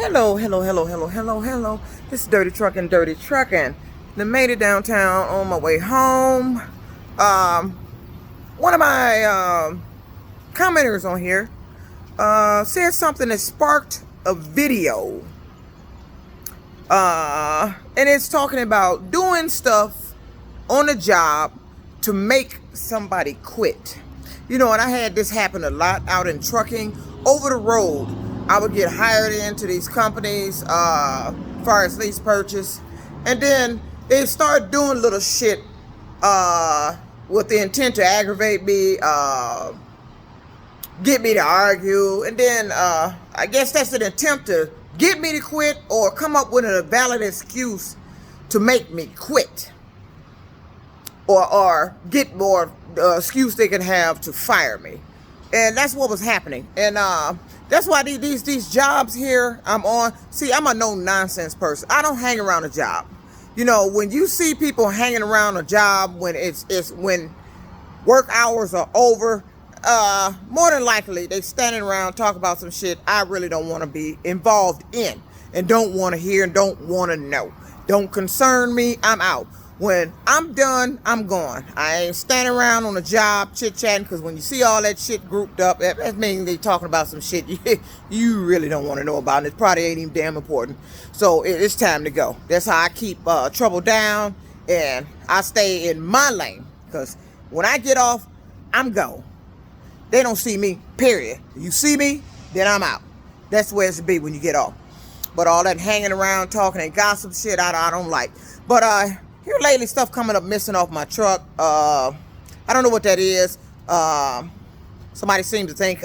Hello, hello, hello, hello, hello, hello. This is Dirty Truckin', Dirty Truckin'. I made it downtown on my way home. One of my commenters on here said something that sparked a video. And it's talking about doing stuff on the job to make somebody quit. You know, and I had this happen a lot out in trucking. Over the road, I would get hired into these companies, far as lease purchase, and then they start doing little shit with the intent to aggravate me, get me to argue, and then I guess that's an attempt to get me to quit or come up with a valid excuse to make me quit, or get more excuse they can have to fire me. And that's what was happening. And that's why these jobs here I'm on. See, I'm a no nonsense person. I don't hang around a job. You know, when you see people hanging around a job when it's when work hours are over, more than likely they standing around talking about some shit I really don't want to be involved in and don't want to hear and don't want to know. Don't concern me. I'm out. When I'm done, I'm gone. I ain't standing around on a job chit-chatting, because when you see all that shit grouped up, that means they talking about some shit you really don't want to know about, and it probably ain't even damn important. So it's time to go. That's how I keep trouble down, and I stay in my lane, because when I get off, I'm gone. They don't see me, period. You see me, then I'm out. That's where it should be when you get off. But all that hanging around, talking and gossip shit, I don't like. But here lately, stuff coming up missing off my truck. I don't know what that is. Somebody seemed to think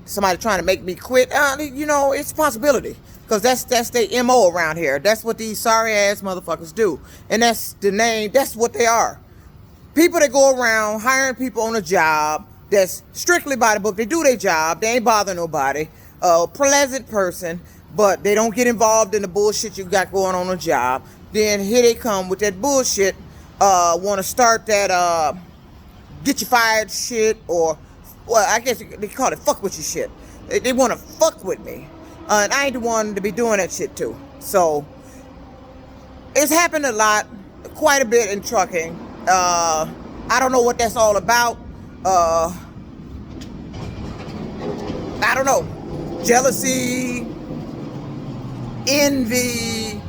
somebody trying to make me quit. You know, it's a possibility, because that's their MO around here. That's what these sorry ass motherfuckers do, and that's the name. That's what they are. People that go around hiring people on a job that's strictly by the book. They do their job. They ain't bother nobody. Pleasant person, but they don't get involved in the bullshit you got going on a job. Then here they come with that bullshit, want to start that get you fired shit, or, well, I guess they call it fuck with you shit. They want to fuck with me, and I ain't the one to be doing that shit too. So it's happened a lot, quite a bit in trucking. I don't know what that's all about. I don't know. Jealousy, envy.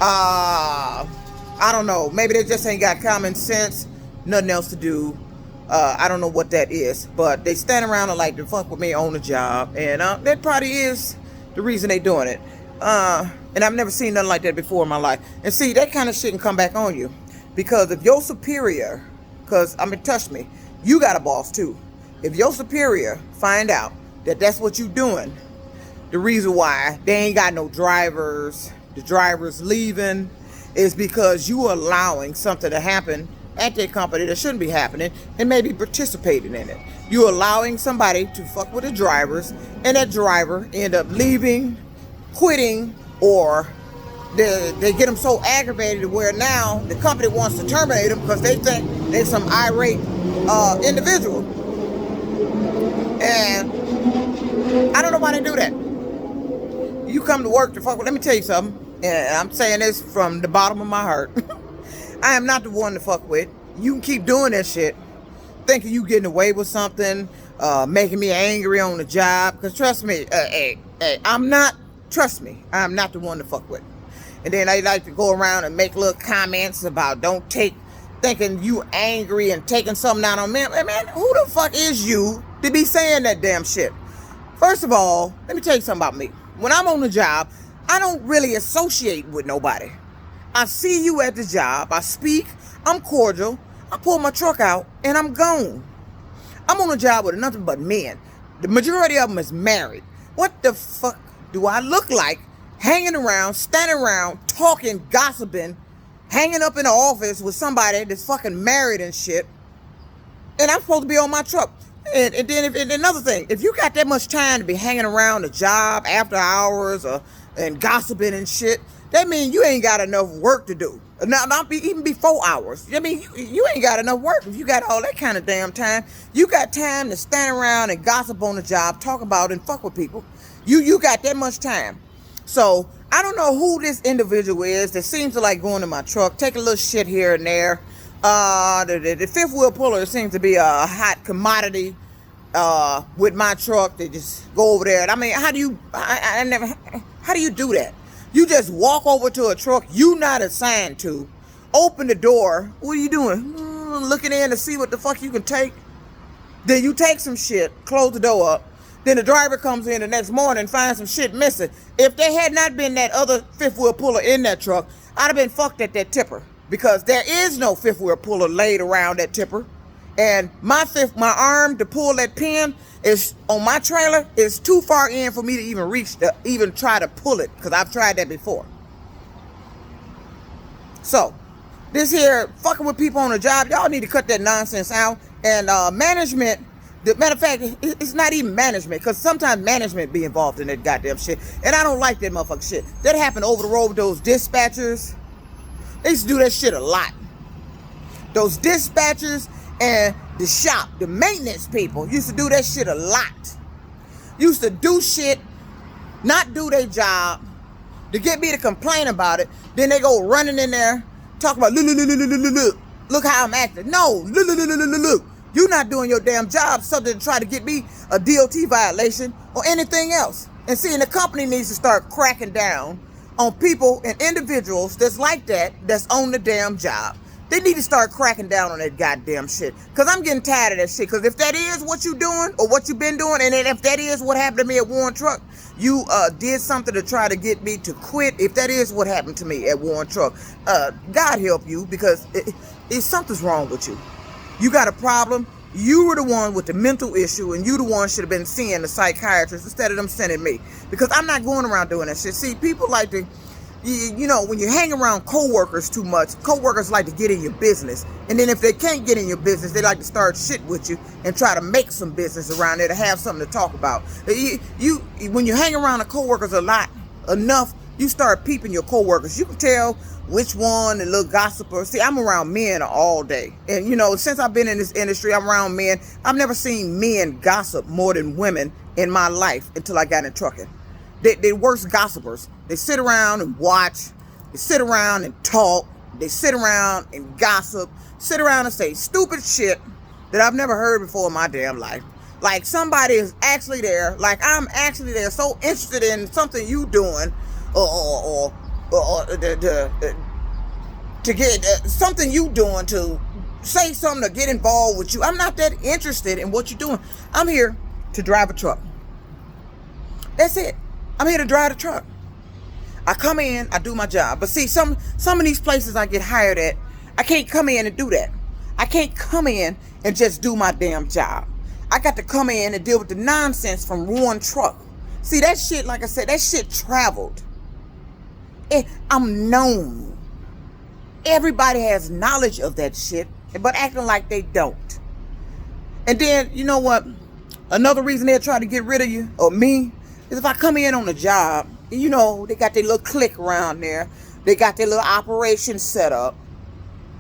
I don't know. Maybe they just ain't got common sense, nothing else to do. I don't know what that is, but they stand around and like to fuck with me on the job, and that probably is the reason they doing it. And I've never seen nothing like that before in my life. And see, that kind of shit can come back on you, because if your superior, because I mean, trust me, you got a boss too. If your superior find out that that's what you doing, the reason why they ain't got no drivers, the drivers leaving, is because you allowing something to happen at their company that shouldn't be happening, and maybe participating in it. You allowing somebody to fuck with the drivers, and that driver end up leaving, quitting, or they get them so aggravated to where now the company wants to terminate them because they think they're some irate individual. And I don't know why they do that. You come to work to fuck with. Let me tell you something, and I'm saying this from the bottom of my heart. I am not the one to fuck with. You can keep doing that shit, thinking you getting away with something, making me angry on the job. Because trust me, I'm not. Trust me, I'm not the one to fuck with. And then they like to go around and make little comments about thinking you angry and taking something out on me. Man, who the fuck is you to be saying that damn shit? First of all, let me tell you something about me. When I'm on the job, I don't really associate with nobody. I see you at the job, I speak, I'm cordial, I pull my truck out, and I'm gone. I'm on a job with nothing but men. The majority of them is married. What the fuck do I look like hanging around, standing around, talking, gossiping, hanging up in the office with somebody that's fucking married and shit, and I'm supposed to be on my truck? And then another thing, if you got that much time to be hanging around the job after hours and gossiping and shit, that means you ain't got enough work to do. Not even before hours. I mean, you ain't got enough work if you got all that kind of damn time. You got time to stand around and gossip on the job, talk about and fuck with people. You got that much time. So I don't know who this individual is that seems to like going to my truck, take a little shit here and there. The fifth wheel puller seems to be a hot commodity with my truck. They just go over there. And I mean, how do you do that? You just walk over to a truck you not assigned to, open the door. What are you doing? Looking in to see what the fuck you can take. Then you take some shit, close the door up. Then the driver comes in the next morning and finds some shit missing. If there had not been that other fifth wheel puller in that truck, I'd have been fucked at that tipper, because there is no fifth wheel puller laid around that tipper. And my arm to pull that pin is on my trailer is too far in for me to even try to pull it, because I've tried that before. So this here fucking with people on the job, y'all need to cut that nonsense out. And management, the matter of fact, it's not even management, because sometimes management be involved in that goddamn shit, and I don't like that motherfucking shit. That happened over the road with those dispatchers. They used to do that shit a lot. Those dispatchers and the shop, the maintenance people used to do that shit a lot. Used to do shit, not do their job, to get me to complain about it. Then they go running in there, talking about look how I'm acting. No, look. You're not doing your damn job, something to try to get me a DOT violation or anything else. And seeing the company needs to start cracking down on people and individuals that's like that, that's on the damn job. They need to start cracking down on that goddamn shit. Because I'm getting tired of that shit. Because if that is what you doing or what you've been doing, and then if that is what happened to me at Warren Truck, you did something to try to get me to quit. If that is what happened to me at Warren Truck, God help you, because something's wrong with you. You got a problem. You were the one with the mental issue, and you the one should have been seeing the psychiatrist instead of them sending me. Because I'm not going around doing that shit. See, people like to, you know, when you hang around coworkers too much, coworkers like to get in your business. And then if they can't get in your business, they like to start shit with you and try to make some business around there to have something to talk about. When you hang around the coworkers a lot, enough, you start peeping your coworkers. You can tell which one, the little gossiper. See, I'm around men all day. And, you know, since I've been in this industry, I'm around men. I've never seen men gossip more than women in my life until I got in trucking. They're worse gossipers. They sit around and watch. They sit around and talk. They sit around and gossip. Sit around and say stupid shit that I've never heard before in my damn life. Like somebody is actually there. Like I'm actually there, so interested in something you doing, or to get something you doing, to say something, to get involved with you. I'm not that interested in what you're doing. I'm here to drive a truck. That's it. I'm here to drive the truck. I come in, I do my job. But see, some of these places I get hired at, I can't come in and do that. I can't come in and just do my damn job. I got to come in and deal with the nonsense from one truck. See, that shit, like I said, that shit traveled. I'm known. Everybody has knowledge of that shit, but acting like they don't. And then, you know what? Another reason they're trying to get rid of you, or me, is if I come in on a job, you know, they got their little clique around there. They got their little operation set up.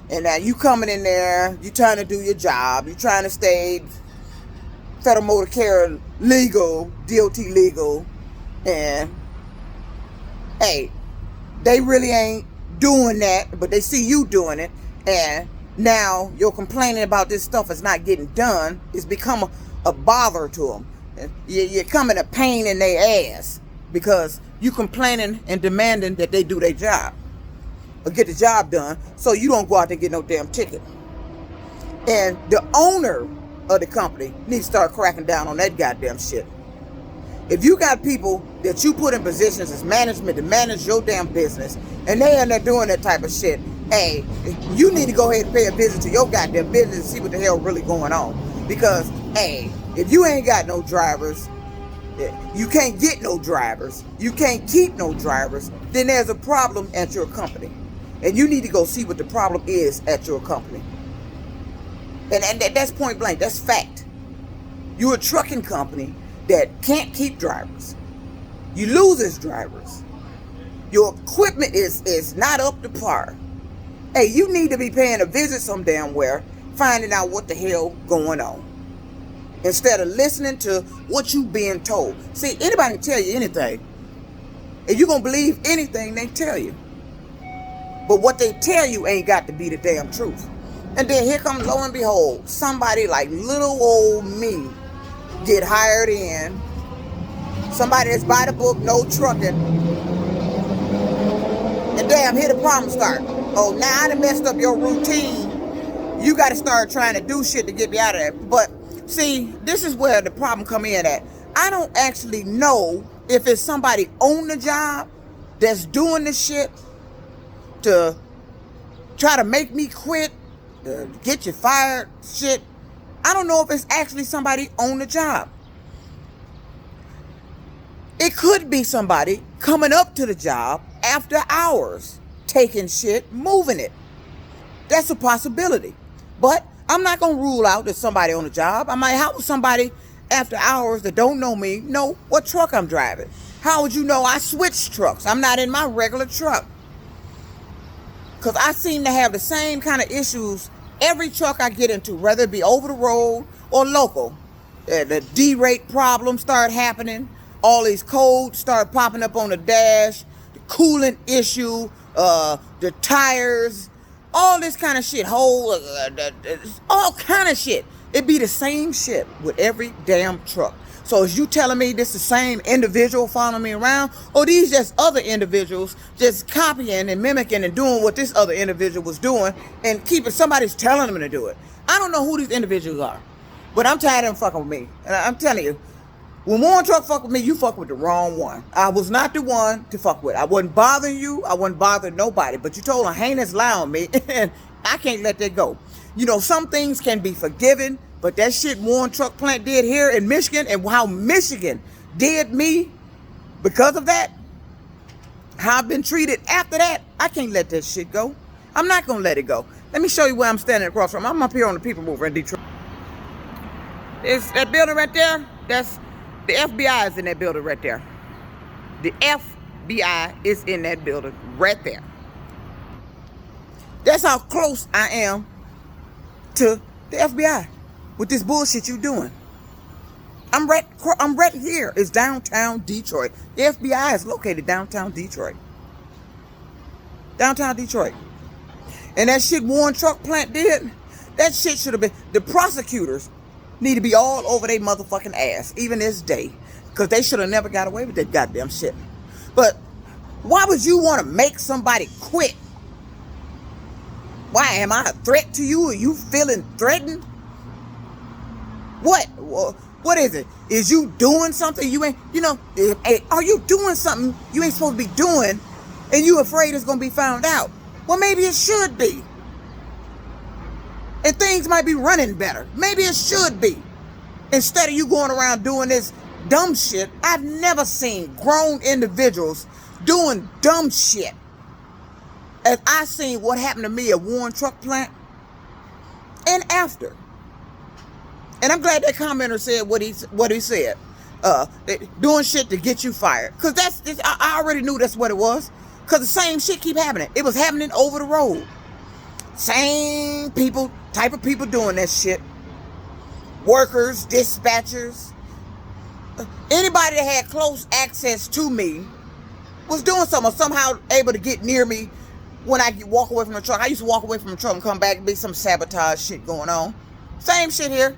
And now you coming in there, you trying to do your job. You trying to stay Federal Motor Carrier legal, DOT legal. And, hey, they really ain't doing that, but they see you doing it. And now you're complaining about this stuff is not getting done. It's become a bother to them. You're coming a pain in their ass because you complaining and demanding that they do their job or get the job done, so you don't go out there and get no damn ticket. And the owner of the company needs to start cracking down on that goddamn shit. If you got people that you put in positions as management to manage your damn business, and they end up doing that type of shit, hey, you need to go ahead and pay a visit to your goddamn business and see what the hell really going on. Because, hey, if you ain't got no drivers, you can't get no drivers, you can't keep no drivers, then there's a problem at your company. And you need to go see what the problem is at your company. And that's point blank, that's fact. You're a trucking company that can't keep drivers. You lose drivers. Your equipment is not up to par. Hey, you need to be paying a visit some damn where, finding out what the hell going on. instead of listening to what you being told. See, anybody can tell you anything, and you're going to believe anything they tell you. But what they tell you ain't got to be the damn truth. And then here comes, lo and behold, somebody like little old me get hired in. Somebody that's by the book, no trucking. And damn, here the problem start. Oh, now I done messed up your routine. You got to start trying to do shit to get me out of there. But see, this is where the problem come in at. I don't actually know if it's somebody on the job that's doing this shit to try to make me quit, to get you fired, shit. I don't know if it's actually somebody on the job. It could be somebody coming up to the job after hours, taking shit, moving it. That's a possibility. But I'm not going to rule out that somebody on the job. I might help somebody after hours that don't know me know what truck I'm driving. How would you know I switch trucks? I'm not in my regular truck. Because I seem to have the same kind of issues every truck I get into, whether it be over the road or local. The D-rate problems start happening. All these codes start popping up on the dash. The coolant issue, the tires, all this kind of shit. All kind of shit. It be the same shit with every damn truck. So is you telling me this the same individual following me around? Or these just other individuals just copying and mimicking and doing what this other individual was doing and keeping somebody's telling them to do it? I don't know who these individuals are. But I'm tired of them fucking with me. And I'm telling you, when one truck fuck with me, you fuck with the wrong one. I was not the one to fuck with. I wasn't bothering you. I wasn't bothering nobody. But you told a heinous lie on me, and I can't let that go. You know, some things can be forgiven, but that shit one truck plant did here in Michigan, and how Michigan did me because of that, how I've been treated after that, I can't let that shit go. I'm not going to let it go. Let me show you where I'm standing across from. I'm up here on the People Mover in Detroit. Is that building right there? That's the FBI is in that building right there. The FBI is in that building right there. That's how close I am to the FBI with this bullshit you doing. I'm right here. It's downtown Detroit. The FBI is located downtown Detroit. Downtown Detroit. And that shit one truck plant did, that shit should have been, the prosecutors need to be all over their motherfucking ass, even this day. Because they should have never got away with that goddamn shit. But why would you want to make somebody quit? Why, am I a threat to you? Are you feeling threatened? What? What is it? Is you doing something you ain't, are you doing something you ain't supposed to be doing and you afraid it's going to be found out? Well, maybe it should be. And things might be running better. Maybe it should be. Instead of you going around doing this dumb shit. I've never seen grown individuals doing dumb shit as I seen what happened to me at Warren Truck Plant and after. And I'm glad that commenter said what he said. Doing shit to get you fired. Because I already knew that's what it was. Because the same shit keep happening. It was happening over the road. Same people, type of people doing that shit. Workers, dispatchers. Anybody that had close access to me was doing something or somehow able to get near me when I walk away from the truck. I used to walk away from the truck and come back and be some sabotage shit going on. Same shit here.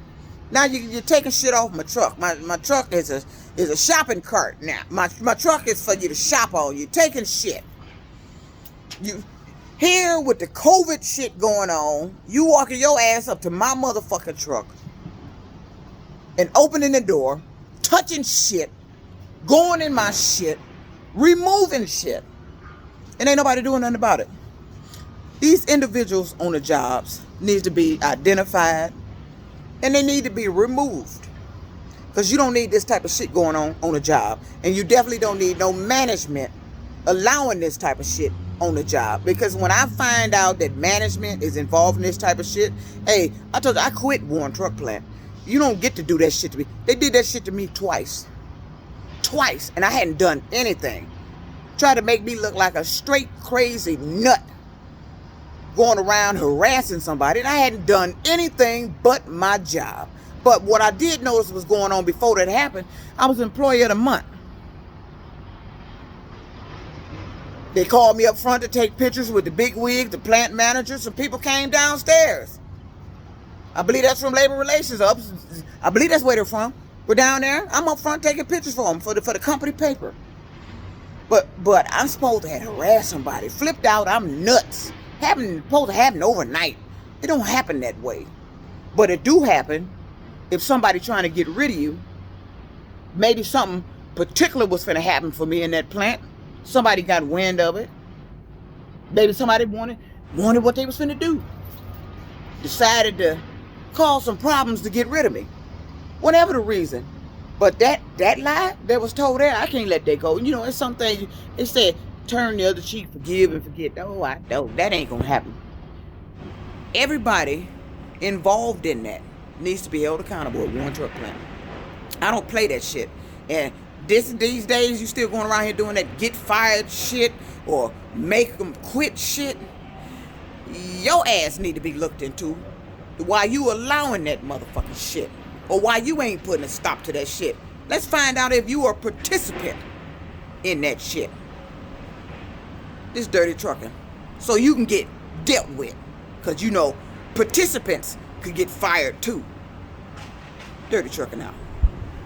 Now you're taking shit off my truck. My truck is a shopping cart now. My truck is for you to shop on. You're taking shit. You here with the COVID shit going on, you walking your ass up to my motherfucking truck and opening the door, touching shit, going in my shit, removing shit. And ain't nobody doing nothing about it. These individuals on the jobs need to be identified and they need to be removed. Because you don't need this type of shit going on the job. And you definitely don't need no management allowing this type of shit on the job. Because when I find out that management is involved in this type of shit, hey, I told you, I quit Warren Truck Plant. You don't get to do that shit to me. They did that shit to me twice. Twice. And I hadn't done anything. Tried to make me look like a straight crazy nut going around harassing somebody. And I hadn't done anything but my job. But what I did notice was going on before that happened. I was employee of the month. They called me up front to take pictures with the big wig, the plant manager. Some people came downstairs. I believe that's from Labor Relations. I believe that's where they're from. We're down there. I'm up front taking pictures for them for the company paper. But I'm supposed to have harassed somebody. Flipped out. I'm nuts. Supposed to happen overnight. It don't happen that way. But it do happen if somebody trying to get rid of you. Maybe something particular was finna happen for me in that plant. Somebody got wind of it. Maybe somebody wanted what they was finna do. Decided to cause some problems to get rid of me. Whatever the reason. But that lie that was told there, I can't let that go. You know, it's something, it said, turn the other cheek, forgive and forget. Oh, I don't. That ain't gonna happen. Everybody involved in that needs to be held accountable at one truck plant. I don't play that shit. And these days, you still going around here doing that get fired shit or make them quit shit. Your ass need to be looked into while you allowing that motherfucking shit. Or why you ain't putting a stop to that shit. Let's find out if you are a participant in that shit. This dirty trucking. So you can get dealt with. Because you know, participants could get fired too. Dirty trucking out.